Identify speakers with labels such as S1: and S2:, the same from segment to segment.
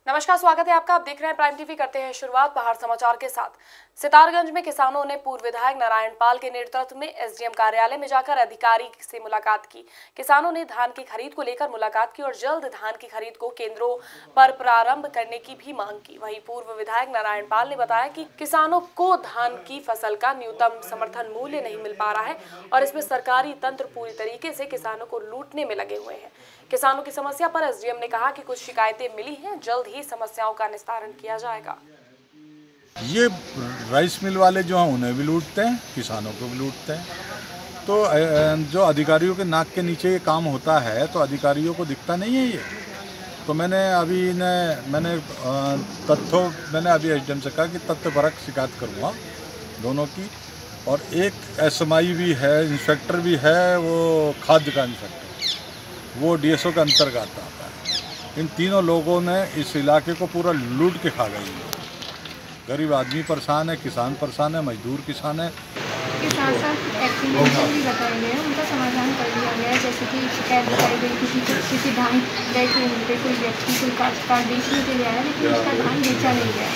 S1: नमस्कार, स्वागत है आपका। आप देख रहे हैं प्राइम टीवी। करते हैं शुरुआत पहाड़ समाचार के साथ। सितारगंज में किसानों ने पूर्व विधायक नारायण पाल के नेतृत्व में एसडीएम कार्यालय में जाकर अधिकारी से मुलाकात की। किसानों ने धान की खरीद को लेकर मुलाकात की और जल्द धान की खरीद को केंद्रों पर प्रारंभ करने की भी मांग की। वहीं पूर्व विधायक नारायण पाल ने बताया कि किसानों को धान की फसल का न्यूनतम समर्थन मूल्य नहीं मिल पा रहा है और इसमें सरकारी तंत्र पूरी तरीके से किसानों को लूटने में लगे हुए हैं। किसानों की समस्या पर एसडीएम ने कहा कि कुछ शिकायतें मिली हैं, जल्द ही समस्याओं का निस्तारण किया जाएगा।
S2: ये राइस मिल वाले जो हैं उन्हें भी लूटते हैं, किसानों को भी लूटते हैं। तो जो अधिकारियों के नाक के नीचे ये काम होता है तो अधिकारियों को दिखता नहीं है ये। तो मैंने अभी अभी एसडीएम से कहा कि तथ्यपरक शिकायत करूँगा दोनों की। और एक एसएमआई भी है, इंस्पेक्टर भी है, वो खाद्य का इंस्पेक्टर, वो डीएसओ के अंतर्गत आता है। इन तीनों लोगों ने इस इलाके को पूरा लूट के खा गए। गरीब आदमी परेशान है, किसान परेशान है, मजदूर किसान है।
S3: के साथ साथ एक्टिविटी भी बताए गए हैं, उनका समाधान कर दिया गया है। जैसे कि शिकायत बताई गई किसी धान गए थे, कोई व्यक्ति कोई काश्तकार बेचने के लिए आया लेकिन उसका धान बेचा नहीं गया,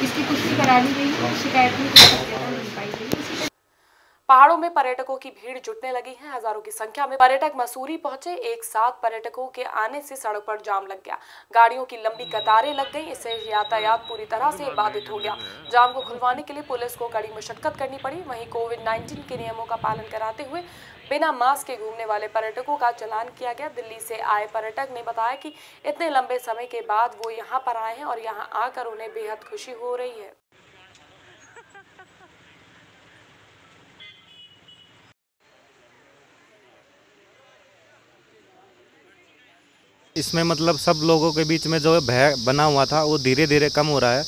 S3: इसकी पुष्टि करा दी गई। शिकायत में सत्यता नहीं पाई गई।
S1: पहाड़ों में पर्यटकों की भीड़ जुटने लगी है। हजारों की संख्या में पर्यटक मसूरी पहुंचे। एक साथ पर्यटकों के आने से सड़क पर जाम लग गया, गाड़ियों की लंबी कतारें लग गई। इससे यातायात पूरी तरह से बाधित हो गया। जाम को खुलवाने के लिए पुलिस को कड़ी मशक्कत करनी पड़ी। वहीं कोविड-19 के नियमों का पालन कराते हुए बिना मास्क के घूमने वाले पर्यटकों का चालान किया गया। दिल्ली से आए पर्यटक ने बताया कि इतने लंबे समय के बाद वो यहाँ पर आए हैं और यहाँ आकर उन्हें बेहद खुशी हो रही है।
S4: इसमें मतलब सब लोगों के बीच में जो भय बना हुआ था वो धीरे धीरे कम हो रहा है।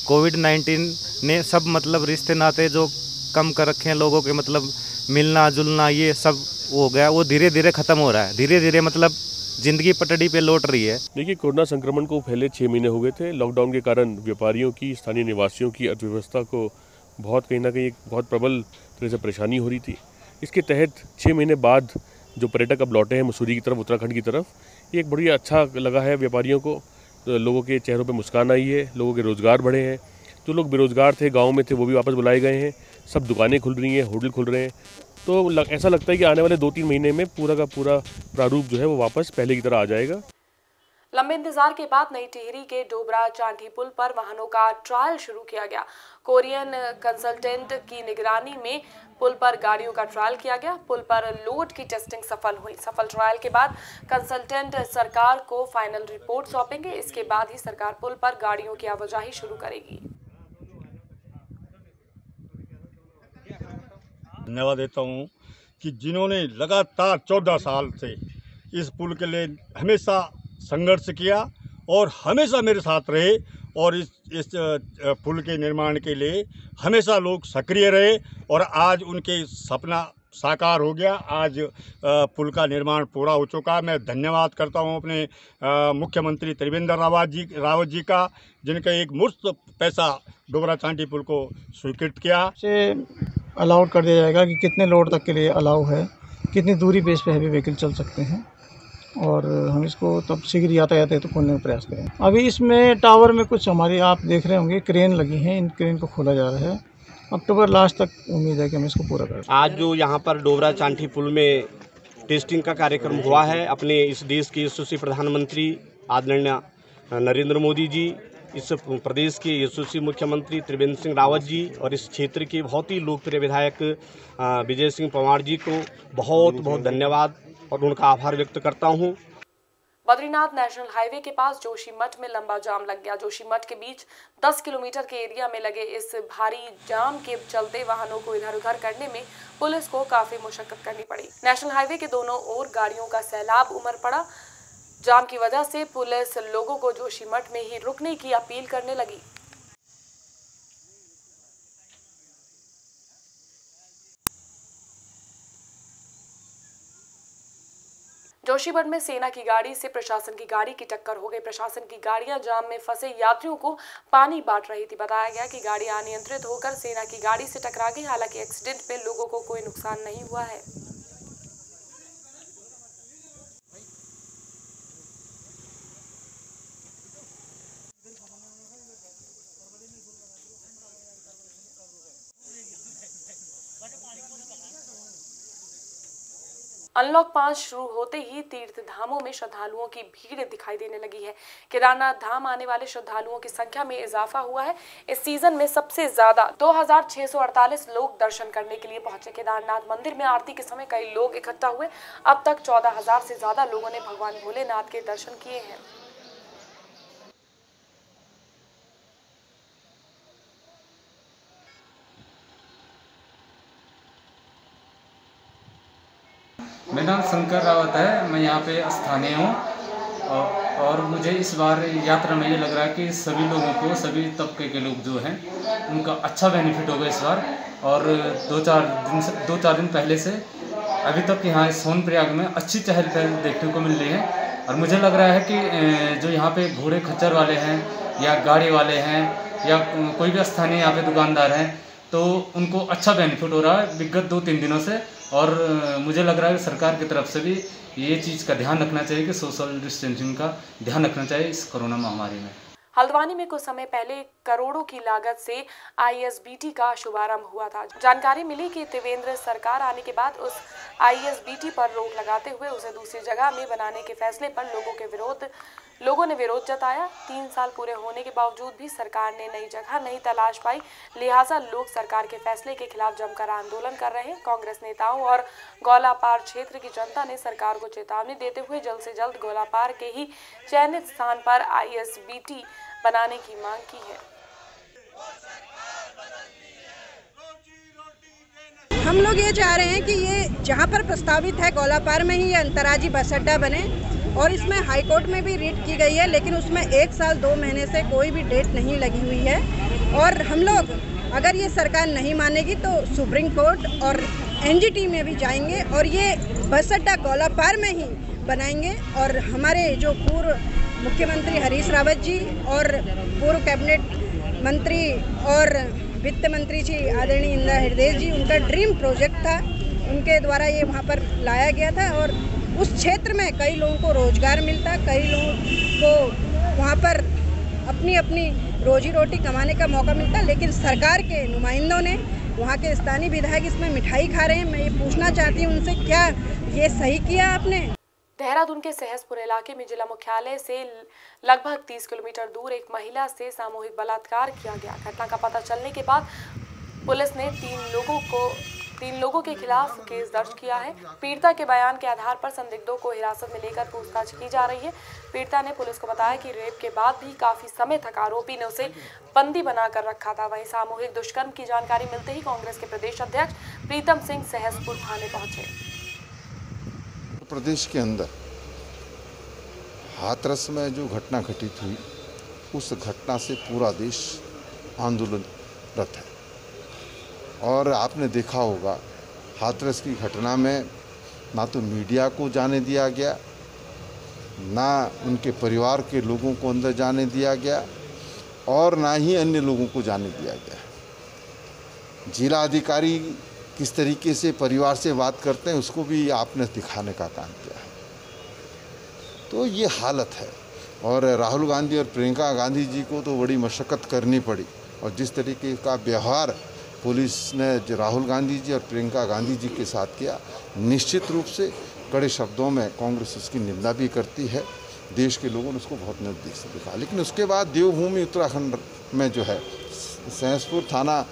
S4: कोविड-19 ने सब मतलब रिश्ते नाते जो कम कर रखे हैं लोगों के, मतलब मिलना जुलना, ये सब हो गया, वो धीरे धीरे ख़त्म हो रहा है। धीरे धीरे मतलब ज़िंदगी पटड़ी पे लौट रही है।
S5: देखिए, कोरोना संक्रमण को पहले 6 महीने हो गए थे। लॉकडाउन के कारण व्यापारियों की, स्थानीय निवासियों की अर्थव्यवस्था को बहुत कहीं ना कहीं एक बहुत प्रबल तरह से परेशानी हो रही थी। इसके तहत 6 महीने बाद जो पर्यटक अब लौटे हैं मसूरी की तरफ, उत्तराखंड की तरफ, ये एक बढ़िया अच्छा लगा है व्यापारियों को। तो लोगों के चेहरों पे मुस्कान आई है, लोगों के रोज़गार बढ़े हैं। जो लोग बेरोज़गार थे, गांव में थे, वो भी वापस बुलाए गए हैं। सब दुकानें खुल रही हैं, होटल खुल रहे हैं। तो ऐसा लगता है कि आने वाले 2-3 महीने में पूरा का पूरा प्रारूप जो है वो वापस पहले की तरह आ जाएगा।
S1: लंबे इंतजार के बाद नई टिहरी के डोबरा चांठी पुल पर वाहनों का ट्रायल शुरू किया गया। कोरियन कंसल्टेंट की निगरानी में पुल पर गाड़ियों का ट्रायल किया गया। पुल पर लोड की टेस्टिंग सफल हुई। सफल ट्रायल के बाद कंसल्टेंट सरकार को फाइनल रिपोर्ट सौंपेंगे। इसके बाद ही सरकार पुल पर गाड़ियों की आवाजाही शुरू करेगी।
S6: धन्यवाद देता हूँ कि जिन्होंने लगातार 14 साल से इस पुल के लिए हमेशा संघर्ष किया और हमेशा मेरे साथ रहे और इस पुल के निर्माण के लिए हमेशा लोग सक्रिय रहे और आज उनके सपना साकार हो गया। आज पुल का निर्माण पूरा हो चुका है। मैं धन्यवाद करता हूं अपने मुख्यमंत्री त्रिवेंद्र रावत जी का, जिनका एक मुफ्त पैसा डोबरा चांठी पुल को स्वीकृत किया।
S7: से अलाउड कर दिया जाएगा कि कितने लोड तक के लिए अलाउ है, कितनी दूरी बेस पे हैवी व्हीकल चल सकते हैं और हम इसको तब शीघ्र यातायात तो खोलने का प्रयास करें। अभी इसमें टावर में कुछ हमारी आप देख रहे होंगे क्रेन लगी हैं, इन क्रेन को खोला जा रहा है। अक्टूबर लास्ट तक उम्मीद है कि हम इसको पूरा करें।
S8: आज जो यहाँ पर डोबरा चांठी पुल में टेस्टिंग का कार्यक्रम हुआ है, अपने इस देश के यशस्वी प्रधानमंत्री आदरणीय नरेंद्र मोदी जी, इस प्रदेश के यशस्वी मुख्यमंत्री त्रिवेंद्र सिंह रावत जी और इस क्षेत्र के बहुत ही लोकप्रिय विधायक विजय सिंह पंवार जी को बहुत बहुत धन्यवाद और उनका आभार व्यक्त करता हूं।
S1: बद्रीनाथ नेशनल हाईवे के पास जोशीमठ में लंबा जाम लग गया। जोशीमठ के बीच 10 किलोमीटर के एरिया में लगे इस भारी जाम के चलते वाहनों को इधर उधर करने में पुलिस को काफी मुशक्कत करनी पड़ी। नेशनल हाईवे के दोनों ओर गाड़ियों का सैलाब उमड़ पड़ा। जाम की वजह से पुलिस लोगों को जोशीमठ में ही रुकने की अपील करने लगी। जोशीमठ में सेना की गाड़ी से प्रशासन की गाड़ी की टक्कर हो गई। प्रशासन की गाड़ियां जाम में फंसे यात्रियों को पानी बांट रही थी। बताया गया कि गाड़ी अनियंत्रित होकर सेना की गाड़ी से टकरा गई। हालांकि एक्सीडेंट में लोगों को कोई नुकसान नहीं हुआ है। अनलॉक 5 शुरू होते ही तीर्थ धामों में श्रद्धालुओं की भीड़ दिखाई देने लगी है। केदारनाथ धाम आने वाले श्रद्धालुओं की संख्या में इजाफा हुआ है। इस सीजन में सबसे ज्यादा 2648 लोग दर्शन करने के लिए पहुंचे। केदारनाथ मंदिर में आरती के समय कई लोग इकट्ठा हुए। अब तक 14,000 से ज्यादा लोगों ने भगवान भोलेनाथ के दर्शन किए हैं।
S9: मेरा नाम शंकर रावत है। मैं यहाँ पे स्थानीय हूँ और मुझे इस बार यात्रा में ये लग रहा है कि सभी लोगों को, सभी तबके के लोग जो हैं उनका अच्छा बेनिफिट होगा इस बार। और 2-4 दिन पहले से अभी तक यहाँ सोनप्रयाग में अच्छी चहल पहल देखने को मिल रही है। और मुझे लग रहा है कि जो यहाँ पे घोड़े खच्चर वाले हैं या गाड़ी वाले हैं या कोई भी स्थानीय यहाँ पे दुकानदार हैं तो उनको अच्छा बेनिफिट हो रहा है विगत 2-3 दिनों से। और मुझे लग रहा है कि सरकार की तरफ से भी ये चीज़ का ध्यान रखना चाहिए कि सोशल डिस्टेंसिंग का ध्यान रखना चाहिए इस कोरोना महामारी में।
S1: हल्द्वानी में कुछ समय पहले करोड़ों की लागत से ISBT का शुभारंभ हुआ था। जानकारी मिली कि त्रिवेंद्र सरकार आने के बाद उस ISBT पर रोक लगाते हुए उसे दूसरी जगह में बनाने के फैसले पर लोगों ने विरोध जताया। 3 साल पूरे होने के बावजूद भी सरकार ने नई जगह नहीं तलाश पाई, लिहाजा लोग सरकार के फैसले के खिलाफ जमकर आंदोलन कर रहे हैं। कांग्रेस नेताओं और गौलापार क्षेत्र की जनता ने सरकार को चेतावनी देते हुए जल्द से जल्द गौलापार के ही चयनित स्थान पर ISBT बनाने की मांग की है।
S10: हम लोग ये चाह रहे हैं कि ये जहाँ पर प्रस्तावित है गौलापार में ही ये अंतर्राज्यी बस अड्डा बने और इसमें हाईकोर्ट में भी रिट की गई है, लेकिन उसमें 1 साल 2 महीने से कोई भी डेट नहीं लगी हुई है। और हम लोग अगर ये सरकार नहीं मानेगी तो सुप्रीम कोर्ट और NGT में भी जाएंगे और ये बस अड्डा गौलापार में ही बनाएंगे। और हमारे जो पूर्व मुख्यमंत्री हरीश रावत जी और पूर्व कैबिनेट मंत्री और वित्त मंत्री जी आदरणीय इंदिरा हृदय जी, उनका ड्रीम प्रोजेक्ट था, उनके द्वारा ये वहाँ पर लाया गया था और उस क्षेत्र में कई लोगों को रोजगार मिलता, कई लोगों को वहाँ पर अपनी अपनी रोजी रोटी कमाने का मौका मिलता। लेकिन सरकार के नुमाइंदों ने, वहाँ के स्थानीय विधायक इसमें मिठाई खा रहे हैं। मैं ये पूछना चाहती हूँ उनसे, क्या ये सही किया आपने?
S1: देहरादून के सहसपुर इलाके में जिला मुख्यालय से लगभग 30 किलोमीटर दूर एक महिला से सामूहिक बलात्कार किया गया। घटना का पता चलने के बाद पुलिस ने 3 लोगों के खिलाफ केस दर्ज किया है। पीड़िता के बयान के आधार पर संदिग्धों को हिरासत में लेकर पूछताछ की जा रही है। पीड़िता ने पुलिस को बताया कि रेप के बाद भी काफी समय तक आरोपी ने उसे बंदी बनाकर रखा था। वहीं सामूहिक दुष्कर्म की जानकारी मिलते ही कांग्रेस के प्रदेश अध्यक्ष प्रीतम सिंह सहसपुर थाने पहुंचे।
S11: प्रदेश के अंदर हाथरस में जो घटना घटित हुई, उस घटना से पूरा देश आंदोलनरत है। और आपने देखा होगा हाथरस की घटना में ना तो मीडिया को जाने दिया गया, ना उनके परिवार के लोगों को अंदर जाने दिया गया और ना ही अन्य लोगों को जाने दिया गया। जिला अधिकारी किस तरीके से परिवार से बात करते हैं उसको भी आपने दिखाने का काम किया है। तो ये हालत है। और राहुल गांधी और प्रियंका गांधी जी को तो बड़ी मशक्क़त करनी पड़ी और जिस तरीके का व्यवहार पुलिस ने राहुल गांधी जी और प्रियंका गांधी जी के साथ किया, निश्चित रूप से कड़े शब्दों में कांग्रेस उसकी निंदा भी करती है। देश के लोगों ने उसको बहुत नज़दीक से देखा। लेकिन उसके बाद देवभूमि उत्तराखंड में जो है सहसपुर थाना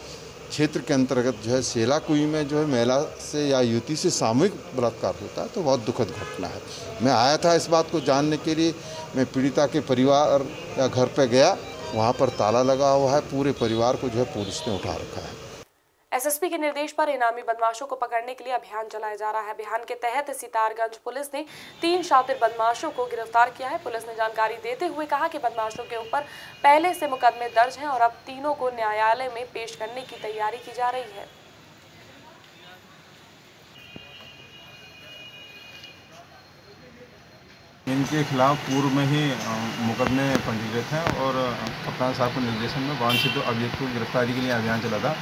S11: क्षेत्र के अंतर्गत जो है सेलाकुई में जो है महिला से या युवती से सामूहिक बलात्कार होता है, तो बहुत दुखद घटना है। मैं आया था इस बात को जानने के लिए। मैं पीड़िता के परिवार या घर पर गया, वहाँ पर ताला लगा हुआ है। पूरे परिवार को जो है पुलिस ने उठा रखा है।
S1: एसएसपी के निर्देश पर इनामी बदमाशों को पकड़ने के लिए अभियान चलाया जा रहा है। अभियान के तहत सितारगंज पुलिस ने 3 शातिर बदमाशों को गिरफ्तार किया है। पुलिस ने जानकारी देते हुए कहा कि बदमाशों के ऊपर पहले से मुकदमे दर्ज हैं और अब तीनों को न्यायालय में पेश करने की तैयारी की जा रही है।
S12: इनके खिलाफ पूर्व में ही मुकदमे पंजीकृत हैं और कप्तान साहब के निर्देशन में वांछित अभियुक्त को गिरफ्तारी के लिए अभियान चला था,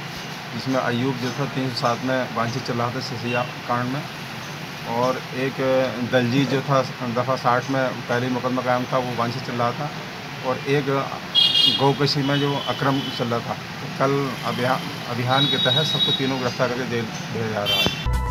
S12: जिसमें अयूब जो था 307 में वांछित चल रहा था सिसिया कांड में, और एक दलजीत जो था दफ़ा 60 में पहले मुकदमा कायम था, वो वांछित चल रहा था, और एक गौकशी में जो अक्रम चल रहा था। कल अभियान के तहत सबको तीनों गिरफ्तार करके जेल भेजा जा रहा है।